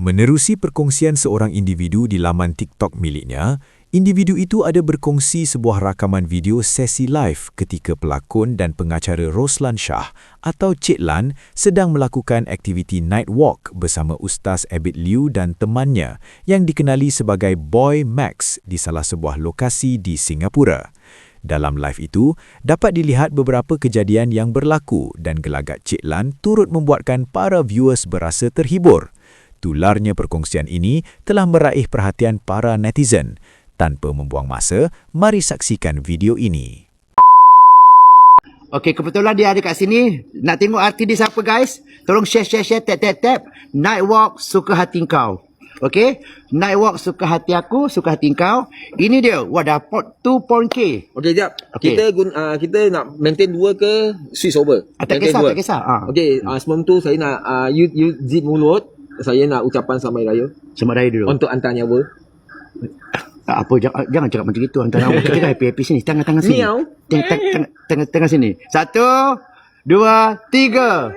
Menerusi perkongsian seorang individu di laman TikTok miliknya, individu itu ada berkongsi sebuah rakaman video sesi live ketika pelakon dan pengacara Roslan Shah atau Cik Lan sedang melakukan aktiviti night walk bersama Ustaz Abid Liu dan temannya yang dikenali sebagai Boy Max di salah sebuah lokasi di Singapura. Dalam live itu, dapat dilihat beberapa kejadian yang berlaku dan gelagat Cik Lan turut membuatkan para viewers berasa terhibur. Tularnya perkongsian ini telah meraih perhatian para netizen. Tanpa membuang masa, mari saksikan video ini. Okey, kebetulan dia ada kat sini. Nak tengok arti dia siapa, guys? Tolong share, tap. Night Walk, Suka Hati Kau. Okey? Night Walk, Suka Hati Aku, Suka Hati Kau. Ini dia. Wah, dapat 2.k. Okey, jap. Okey. Kita nak maintain 2 ke switch over? Tak kisah. Okey, sebelum tu saya nak you zip mulut. Saya nak ucapan selamat raya. Selamat raya dulu. Untuk hantar nyawa. Jangan cakap macam itu. Antara kita kan happy sini. Tangan sini. Miau. Tengah sini. 1, 2, 3.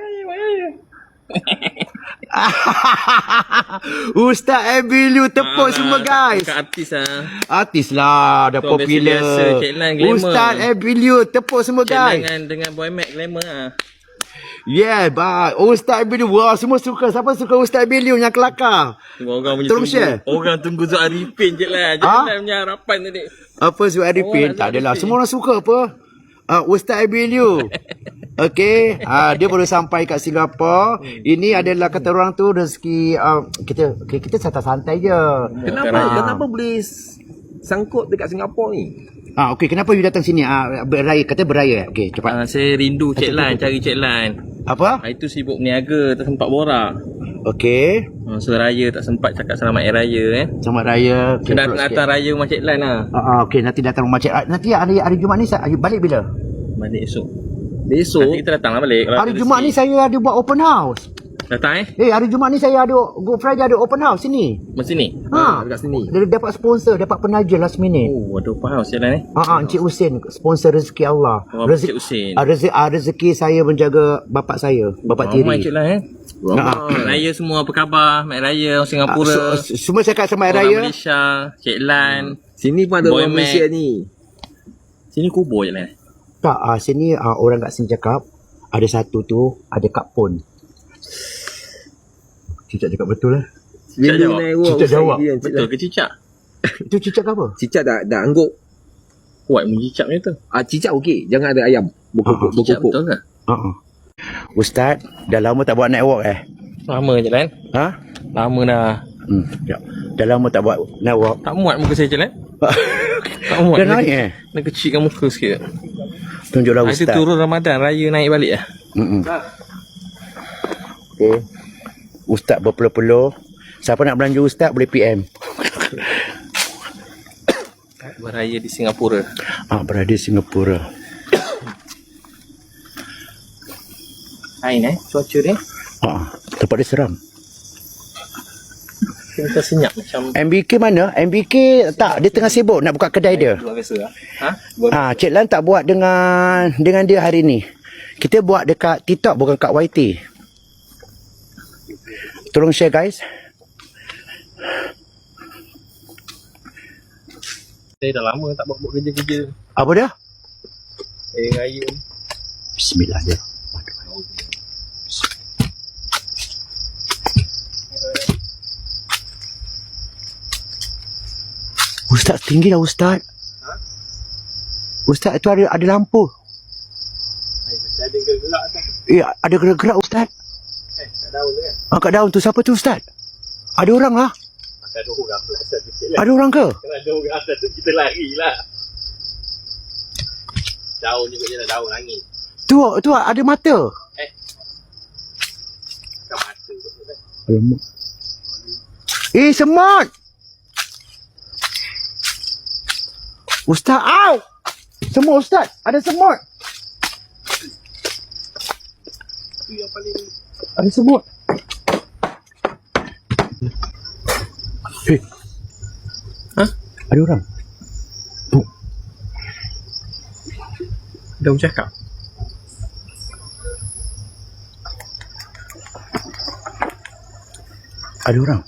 Ustaz Abiliu tepuk semua, guys. Artis lah. Artis lah. Dah tu popular. Ustaz Abiliu tepuk semua, guys. Dengan Boy Mac glamour lah. Yeah, bye. Ustaz Abiliu. Wah, semua suka. Siapa suka Ustaz Abiliu yang kelakar? Tolong share. Orang tunggu Zul Arifin je lah. Jangan punya harapan tadi. Apa Zul Arifin? Tak adalah. Semua orang suka apa? Ustaz Abiliu. Okey. Dia baru sampai kat Singapura. Ini adalah kata orang tu rezeki. Kita santai-santai je. Kenapa boleh sangkut dekat Singapura ni? Okey, kenapa you datang sini? Beraya, kata beraya. Okey, cepat. Saya rindu Cik Lan, cari Cik Lan. Apa? Itu sibuk berniaga, tak sempat borak. Okey. So raya tak sempat cakap selamat raya Selamat raya. Okay, nak datang raya rumah Cik Lan lah. Okey, nanti datang rumah Cik. Nanti hari Jumaat ni saya balik bila? Balik esok. Besok nanti kita datang lah balik. Hari Jumaat ni saya ada buat open house. Datang hari Jumaat ni saya ada Good Friday ada open house sini. Mesti ni? Dekat sini. Dia dapat sponsor, dapat penaja last minute. Oh, ada open house Cik Lan Encik Husin, sponsor rezeki Allah. Encik Husin. Rezeki saya menjaga bapak saya, bapak tiri. Ramai Cik Lan Raya semua apa khabar? Mat Raya orang Singapura. Semua cakap Selamat Raya. Raya. Orang Malaysia, Cik Lan. Sini pun ada Boy orang Malaysia ni. Sini kubur Cik Lan. Tak, sini orang kat sini cakap ada satu tu ada Kak Pon. Cicak cakap betul lah. Cicak jawab. Betul ke cicak? Itu cicak ke apa? Cicak dah angguk. Kuat pun cicak macam tu. Cicak okey, jangan ada ayam. Cicak betul ke? Ustaz, dah lama tak buat night walk Lama Cik Lan. Lama dah. Dah lama tak buat night walk. Tak muat muka saya Cik Lan. Tak muat. Dah naik Nak kecilkan muka sikit. Tunjuklah Ustaz. Itu turun Ramadan, raya naik balik lah. Okay. Ustaz berpeluh-peluh. Siapa nak belanja Ustaz boleh PM. Beraya di Singapura. Berada di Singapura. Lain cuaca ni. Tempat dia seram. Kita senyap macam MBK mana? MBK tak, dia tengah sibuk nak buka kedai dia. luar biasa lah. Cik Lan tak buat dengan dia hari ni. Kita buat dekat TikTok bukan kat YT. Tolong share, guys. Saya dah lama tak buat kerja-kerja. Apa dia? Raya ni. Bismillah dia. Ustaz, tinggi lah Ustaz. Ustaz, tu ada lampu. Macam ada gerak tak? Ada gerak-gerak Ustaz. Kat daun tu kan? Kat daun tu, siapa tu Ustaz? Ada orang lah. Ada orang pula atas tu. Ada orang ke? Kalau ada orang atas tu kita lari lah. Daun juga je lah, daun angin. Tu ada mata. Bukan mata tu kan? Alamak. Semut. Ustaz, semut Ustaz. Ada semut. Itu yang paling Ada semut. Ada orang. Dah cakap. Ada orang.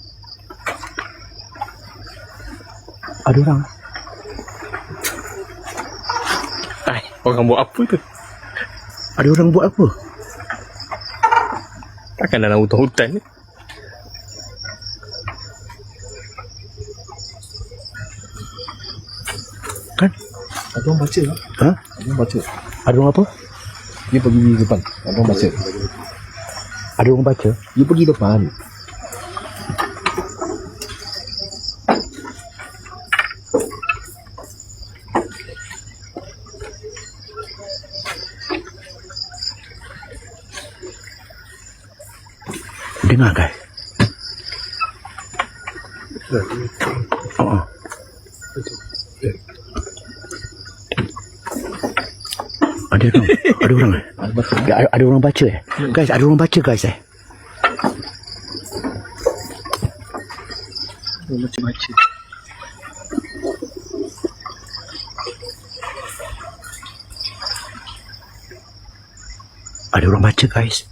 Ada orang. Ay, orang buat apa tu? Ada orang buat apa? Takkan dalam hutan-hutan ni. Kan? Ada orang baca lah. Ha? Ada orang baca. Ada orang apa? Dia pergi depan. Ada orang baca. Ada orang baca. Dia pergi depan. Dengar guys. Oh. Ada orang. Ada orang. Ada orang baca eh. Guys, ada orang baca guys eh. Baca-baca. Ada orang baca guys.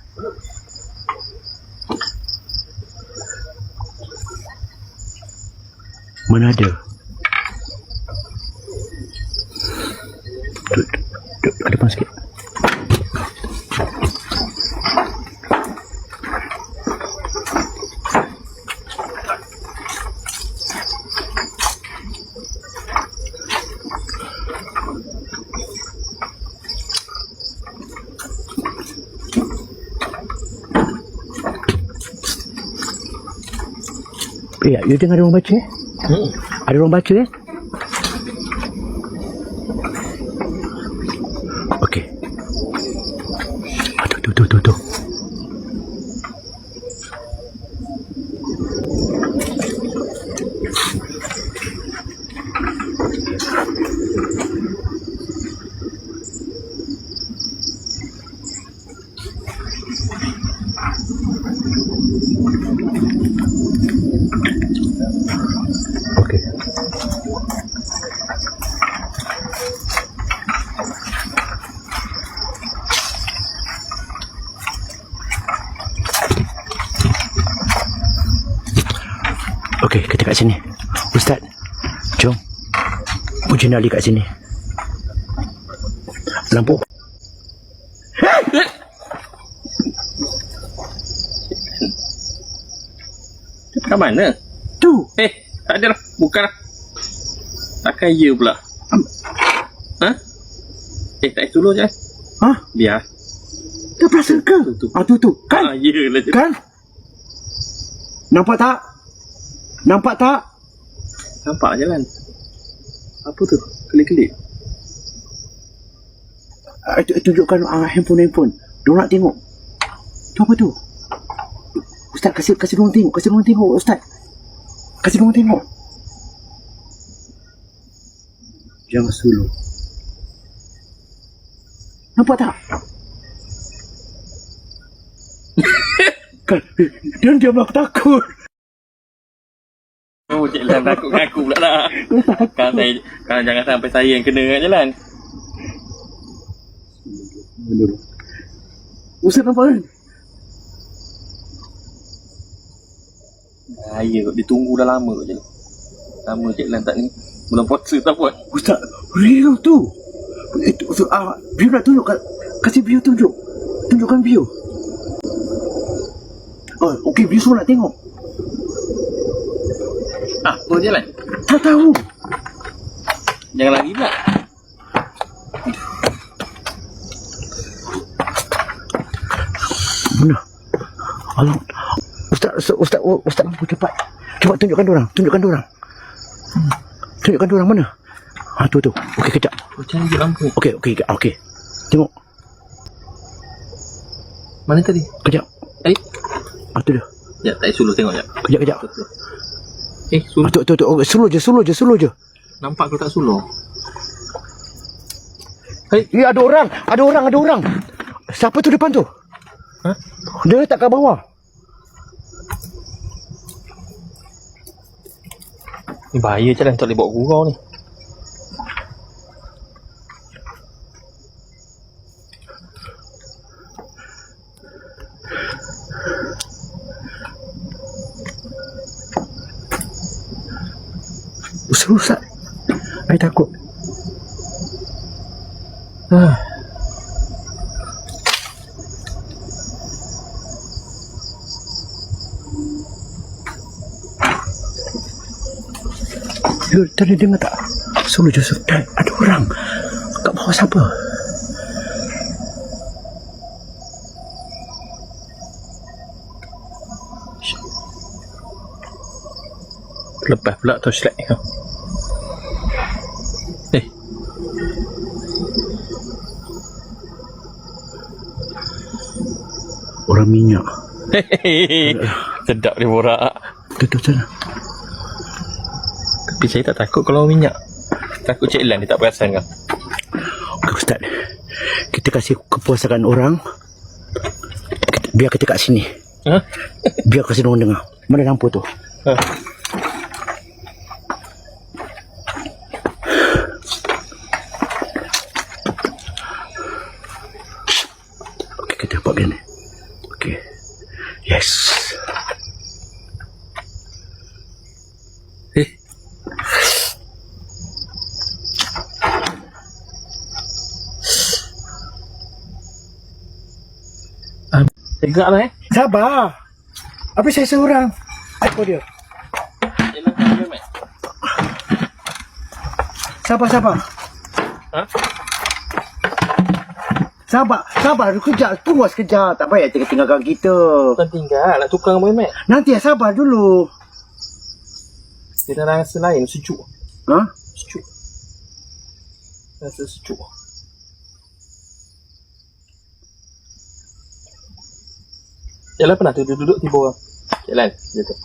Mana ada? Duduk ke depan sikit. Ya, you dengar ada orang baca eh? Ada orang baca eh? Okey. Tu. Okey. Okey, kita kat sini. Ustaz, jom. Uji nyali kat sini. Lampu. Kat mana? Tu. Tak ada lah. Bukan lah. Takkan ya pula. Ha? Tak tolong je. Ha? Biar. Tak perasan ke? Tu. Tu. Kan? Ya lah. Kan? Nampak tak? Nampak tak? Nampak jalan. Apa tu? Kelip-kelip. Tunjukkan handphone. Diorang nak tengok. Tu apa tu? Ustaz, kasih diorang tengok. Ustaz. Kasih diorang tengok. Jangan suluh. Nampak tak? Kan, dia bilang aku takut. Oh, Cik Lan takut dengan aku pula lah. Kalau jangan sampai saya yang kena kat jalan. Ustaz nampak kan? Ya, dia tunggu dah lama je. Lama Cik Lan tak ni. Belum puasa tak buat. Ustaz, real tu. View nak tunjuk. Kasih view tunjuk. Tunjukkan view. Oh, okey, view semua nak tengok. Apa jalan? Tak tahu. Jangan lari pula. Mana? Allah. Ustaz lampu cepat. Cepat tunjukkan diorang. Tunjukkan diorang mana? Tu. Okey, kejap. Cari je lampu. Okey. Tengok. Mana tadi? Kejap. Tu dia. Ya, tak suluh tengok je. Kejap. Suluh. Tu. Oh, suluh je. Nampak ke tak suluh? Ya, ada orang. Siapa tu depan tu? Ha? Dia tak kat bawah. Ni bahaya je lah, tak boleh bawa gurau ni. Ustaz. I takut. You tadi dengar tak? Solo Joseph Dan ada orang kat bawah siapa? Lepas pula torchlight kau. Orang minyak. Sedap dia borak. Tutup sana. Tapi saya tak takut kalau minyak. Takut Cik Lan dia tak perasan kau. Okay, Ustaz. Kita kasih kepuasan orang. Biar kita kat sini. Ha? Biar kasih orang dengar. Mana lampu tu? Ha. Okay, kita buat gini. Okay. Yes. Tegak lah Sabar. Apa saya seorang? Apa dia? Sabar. Ha? Sabar. Kejap. Tunggu sekejap. Tak payah tinggalkan kita. Bukan tinggal, nak tukar dengan Mat. Nanti sabar dulu. Dia dah rasa lain, sejuk. Ha? Sejuk. Rasa sejuk. Jalan pernah tu duduk tiba orang. Jalan, dia tu.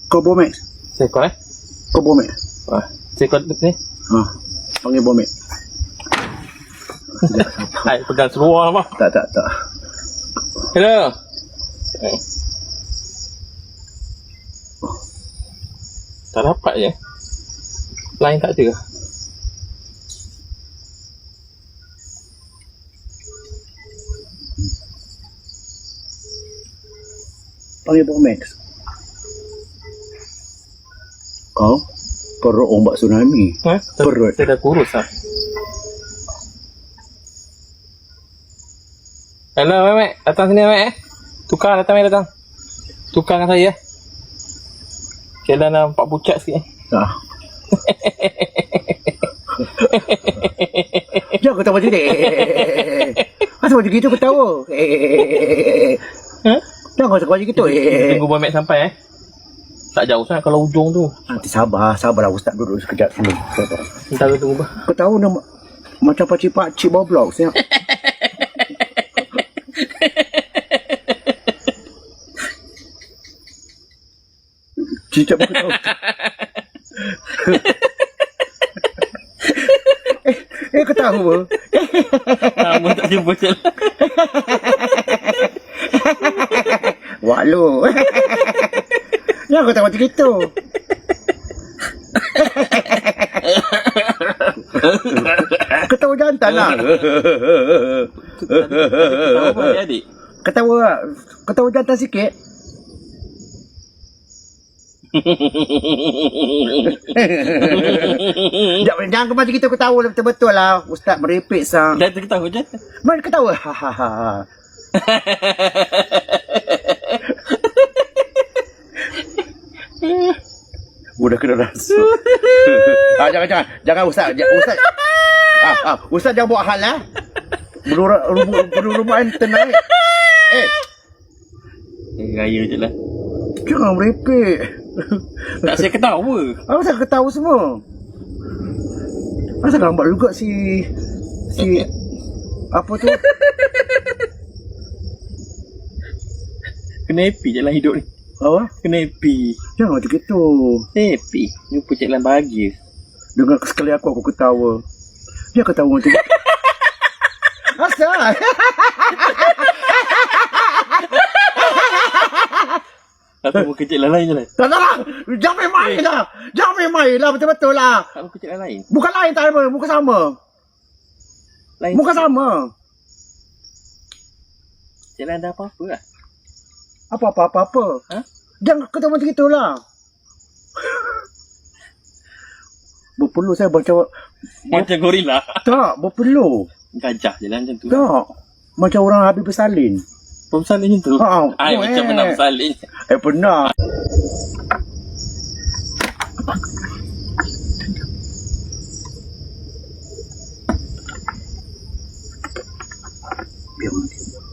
Kau Bomek. Seekor Kau Bomek. Seekor ni. Panggil Bomek. Hai, pegang seluar apa? Tak. Hello. Tak dapat je. Line tak ada. Panggil Bomek. Kau perut ombak tsunami. Perut. Saya dah kurus lah. Hello, Mat. Datang sini, Mat. Tukar datang, Mat. Datang. Tukar dengan saya. Jalan nampak pucat sikit. Jangan kau tahu macam ni. Asal macam gitu kau tahu. Jangan kau macam gitu. Tunggu Bomek sampai Tak jauh sangat kalau ujung tu. Nanti sabarlah Ustaz duduk sekejap dulu. Entah tu tunggu. Kau tahu nama macam pakcik bawah blok siap. Cicak aku tahu. Kau tahu apa? Lama tak jumpa Cik. Wak lu. Jangan kau tahu macam itu. Ketawa jantan lah. Ketawa apa adik? Ketawa jantan sikit. Jangan kau macam itu ketawa betul-betul lah. Ustaz merepek sah. Jangan ketawa je. Mana ketawa? Hahaha. Udah kena rasa. Jangan Ustaz. Ustaz jangan buat hal lah. Rumah tenang. Raya je lah. Jangan merepek. Tak saya ketawa. Asal ketawa semua. Asal lambat juga si apa tu? Kena happy je lah hidup ni. Apa? Kena happy. Jangan macam itu. Happy. Jumpa Cik Lan bahagia. Dengar sekali aku ketawa. Dia ketawa macam asal. Tapi muka Cik Lan lain je lah. Tak lah. Jangan main lah. Jangan main lah. Betul-betul lah. Tak muka Cik Lan lain. Bukan lain tak apa. Muka sama. Lain. Muka sama. Cik Lai ada apa-apa lah. Apa? Ha? Jangan kata macam itulah. Berpeluh saya macam... Macam gorila. Tak, berpeluh. Gajah je lah macam tu. Tak. Macam orang habis bersalin. Pemsalin macam tu. Ha, Macam pernah bersalin. Pernah. Biar orang tengok.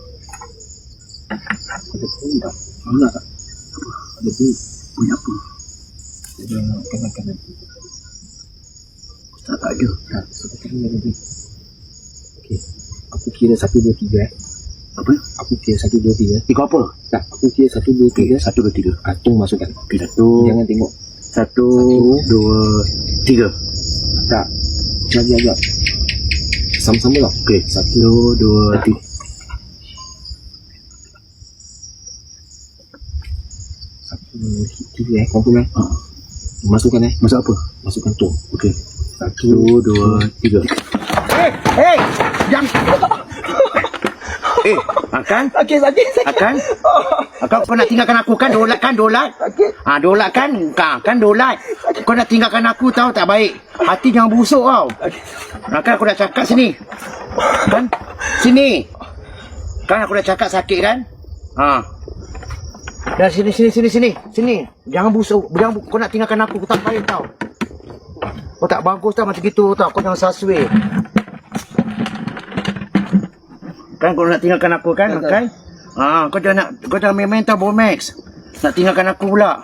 Ada bunyi tak? Mana tak? Apa? Ada bunyi. Bunyi apa? Ada kanan-kanan. Tak ada. Tak, seperti ni ada bunyi. Okey. Aku kira 1, 2, 3 Apa? Aku kira 1, 2, 3. Tiga apa? Tak, aku kira 1, 2, 3. 1, 2, 3. Katung masukkan. Okey, 1. Jangan tengok. 1, 2, 3. Tak. Sekejap. Sama-sama lah. Okey, 1, 2, 3. 1, 2, 3 confirm Masukkan Masuk apa? Masukkan tu. Okey. 1, 2, 3. Hey! Jangan. Akan? Sakit. Akan kau nak tinggalkan aku kan? Dolat. Dolat kan? Kan dolat. Kau nak tinggalkan aku tahu tak baik. Hati jangan busuk tau. Kan aku dah cakap sini. Kan? Sini. Kan aku dah cakap sakit kan? Dah sini. Jangan busuk. Kau nak tinggalkan aku tak baik tau. Kau tak bagus tau macam gitu tau. Kau jangan saswe. Kan kau nak tinggalkan aku kan? Kan? Kau jangan main-main tau Bomax. Nak tinggalkan aku pula.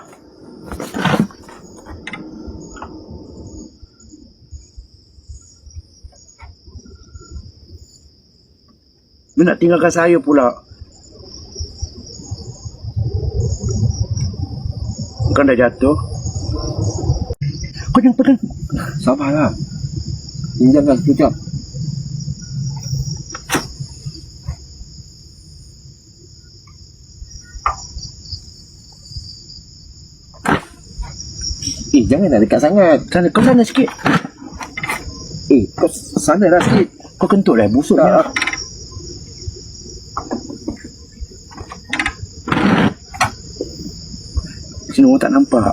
Dia nak tinggalkan saya pula. Kan dah jatuh. Kau jangan pegang. Sabarlah. Pinjamkan sekejap. Janganlah dekat sangat. Kau sana sikit. Kau sana dah sikit. Kau kentut lah, busuk Tak. dia. Sini orang tak nampak.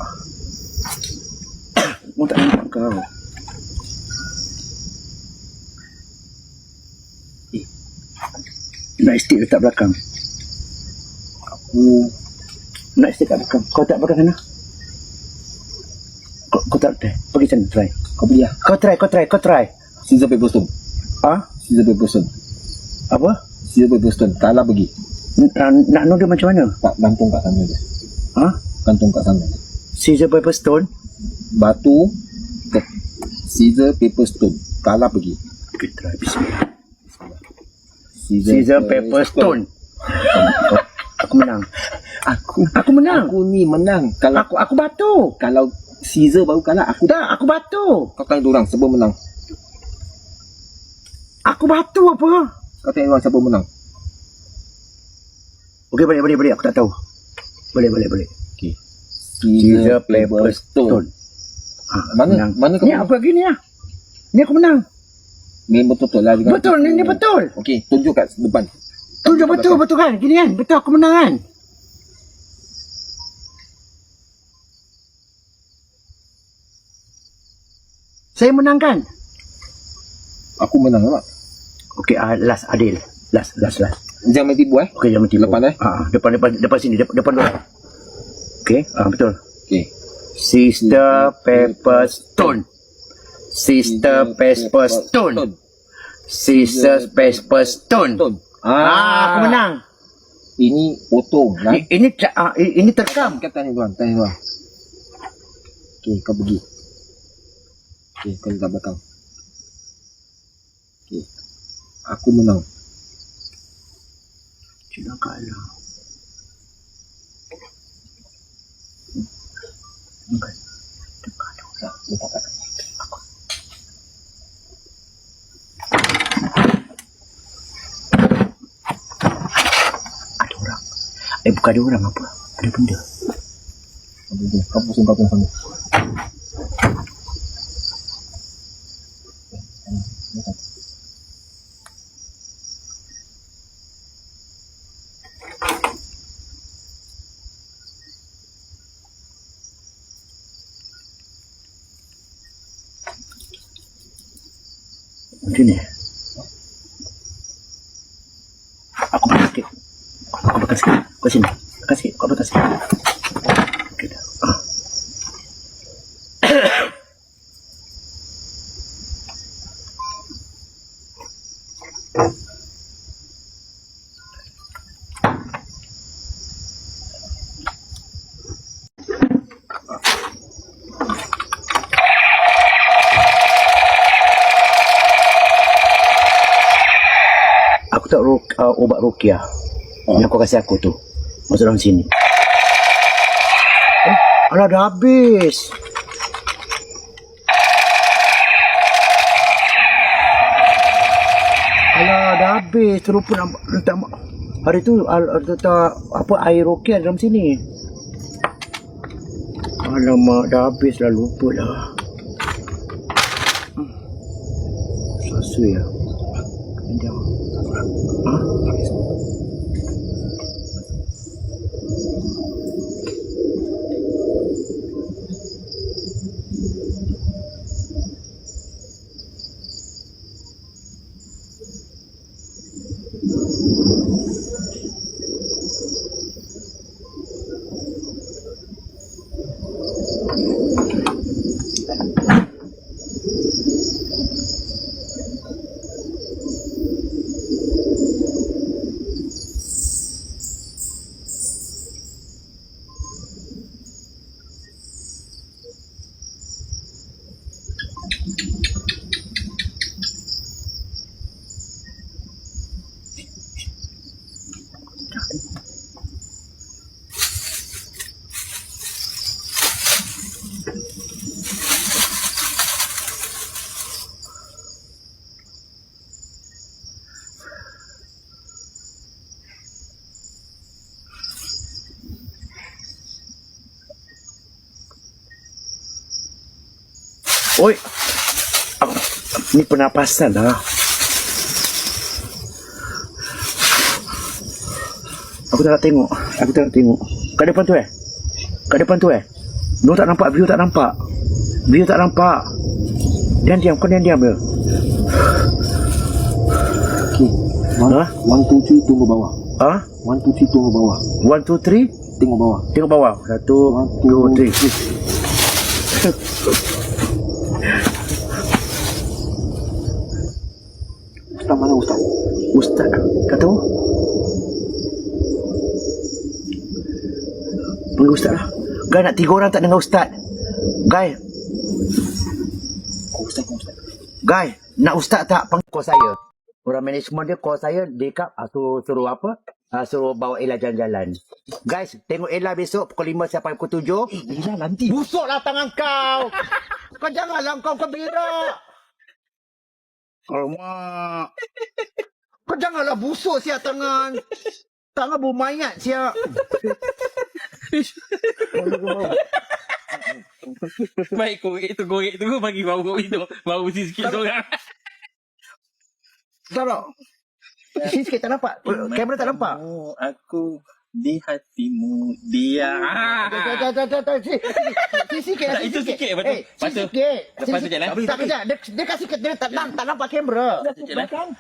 Orang tak nampak kau. Nak stick letak belakang. Nak stick kat belakang. Kau tak belakang sana. Kau tak try. Pergi sana, try. Kau beli lah. Kau try. Scissor paper stone. Scissor paper stone. Apa? Scissor paper stone. Kalah pergi. Nak know dia macam mana? Tak, gantung kat sana je. Gantung kat sana. Scissor paper stone. Batu. Scissor paper stone. Kalah pergi. Okay, try. Bismillah. Scissor paper stone. Aku menang. Aku menang. Aku ni menang. Kalau Aku batu. kalau scissor baru kalah, aku Aku batu. kau tanya orang siapa menang. Aku batu apa? Kau tanya orang siapa menang. Okey, balik. Aku tak tahu. Balik. Okey. Scissor paper stone. Mana kau Ni menang? apa gini ya? Ni aku menang. Ni betul lah dengan Betul, ni betul. Okey, tunjuk kat depan. Tunjuk betul kan? Gini kan? Betul aku menang kan? Saya menang kan? Aku menang tak? Okey, last Adil. Last. Jangan main tipu Okey, jangan tipu. Depan Depan sini, depan dulu. Okey, betul. Okey. Sister paper stone. Scissor paper stone. Aku menang. Ini potong lah. Ini terekam. Kau tanya tuan. Okey, kau pergi. Okey, kau letak belakang. Okey. Aku menang. Cina kalah. Letak belakang. Ada orang. Bukan ada orang apa? Ada benda. Kau pusing sana. Macam ni. Aku makan sikit. Aku makan sikit. Kau sini. Makan sikit. Kau makan sikit. Okey dah. Aku tak obat rukiah yang kau kasih aku tu. Masuk dalam sini. Alah, dah habis. Alah, dah habis. Terlupa nak letak hari tu letak apa air rukiah dalam sini. Alamak, dah habis lah, lupa lah. Sasui lah. Oi, ni pernafasan lah. Aku tak nak tengok. Kat depan tu Dia tak nampak, view tak nampak. Diam, kau diam je. Okay. 1, 2, 3 tunggu bawah. 1, 2, 3 tunggu bawah. 1, 2, 3. Tengok bawah. Tengok bawah. 1, 2, 3. Ustaz mana Ustaz? Ustaz, tak tahu. Panggil Ustaz lah. Guy, nak 3 orang tak dengar Ustaz. Guy. Ustaz. Guy, nak Ustaz tak panggil call saya. Orang management dia call saya, dia suruh apa? Suruh bawa Ella jalan-jalan. Guys, tengok Ella besok pukul 5 sampai pukul 7. Ella nanti. Busuklah tangan kau. Kau janganlah kau berak. Alamak. Kau janganlah busuk siap tangan. Tangan bermayat siap. Baik, korek tu bagi bau itu. Bau sikit seorang. Tak tak. Sini sikit tak nampak. Kamera tak nampak. Oh, aku di hatimu dia. Sikit lah. Itu sikit betul. Sikit. Lepas tu jalan. Tak kejap. Dia kasih dia tak nampak kamera.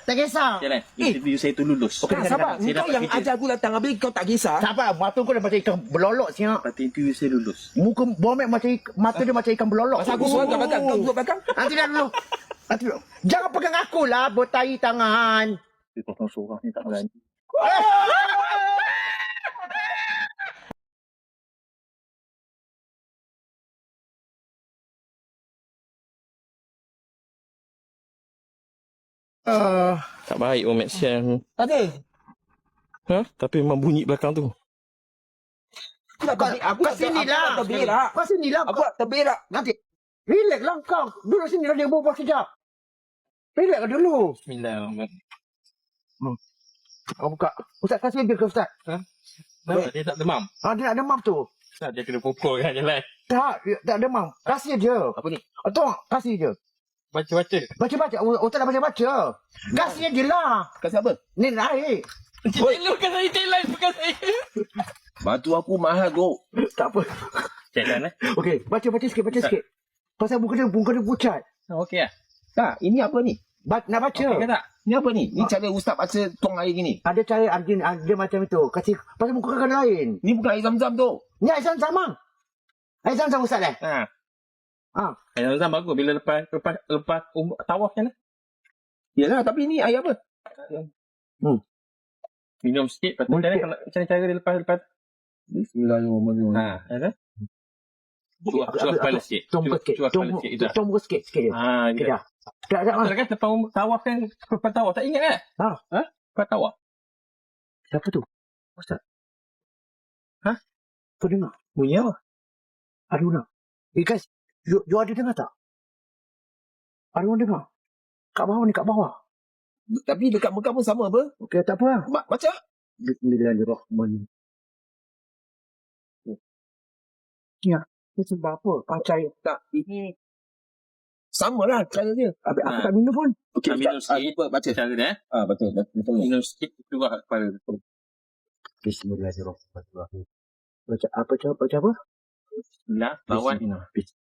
Tak kisah. Jalan. Interview saya tu lulus. Sabar. Kau yang ajar aku datang habis kau tak kisah. Sabar. Mata kau dah macam ikan berlolok siap. Lepas tu interview saya lulus. Muka bomek macam mata dia macam ikan berlolok. Masa aku suruh kat belakang, kau duduk belakang. Nanti dah dulu. Jangan pegang aku lah, botai tangan. Kau seorang ni tak berani. Tak baik Om Action. Tadi. Tapi memang bunyi belakang tu. Kau sini lah. Kau sini lah. Aku tak terberak. Nanti. Relax lah kau. Duduk sini lah dia berbual sekejap. Relax lah dulu. Bismillahirrahmanirrahim. Kau buka. Ustaz kasih dia ke Ustaz. Dia tak demam. Dia ada demam tu. Ustaz dia kena pukul kan jalan. Tak demam. Kasih je. Apa ni? Tolong, kasih je. Baca-baca. Baca-baca. Ustaz dah baca-baca. Kasih je lah. Kasih apa? Ni air. Bukan saya jalan. Bukan saya. Batu aku mahal tu. Tak apa. Jalan Okey, baca sikit. Pasal muka dia pucat. Okey lah. Tak, ini apa ni? Nak baca. Okey ke tak? Ni apa ni? Ni cara ustaz baca tuang air gini. Ada cara dia macam itu. Kasih pasal muka kan lain. Ni bukan air zam-zam tu. Ni air sama. Air sama ustaz eh? Ha. Ha. Yang Zam bagus bila lepas tawaf kan. Yalah, tapi ni air apa? Minum sikit, lepas tu macam cara dia lepas. Bismillahirrahmanirrahim. Ha, ada? Cuak kepala sikit. Tunggu sikit. Cuak kepala sikit. Dah. Tunggu sikit dia. Ha, Okey gitu. dah. Tak Betul kan lepas tawaf kan, lepas tawaf tak ingat kan? Ha. Lepas tawaf. Siapa tu? Ustaz. Ha? Kau dengar? Bunyi apa? Ada orang. Guys, you ada dengar tak? Ada orang dengar? Kat bawah ni, kat bawah. Tapi dekat Mekah pun sama apa? Okey, tak apa lah. Baca. Bismillahirrahmanirrahim. Ya, ni sebab apa? Pancai. Tak, ini sama lah cara dia. Habis aku tak minum pun. Okey, minum sikit. baca. Cara dia. Betul. Betul. Minum sikit, keluar kepala. Bismillahirrahmanirrahim. Baca apa? Bismillah, lawan. Bismillah.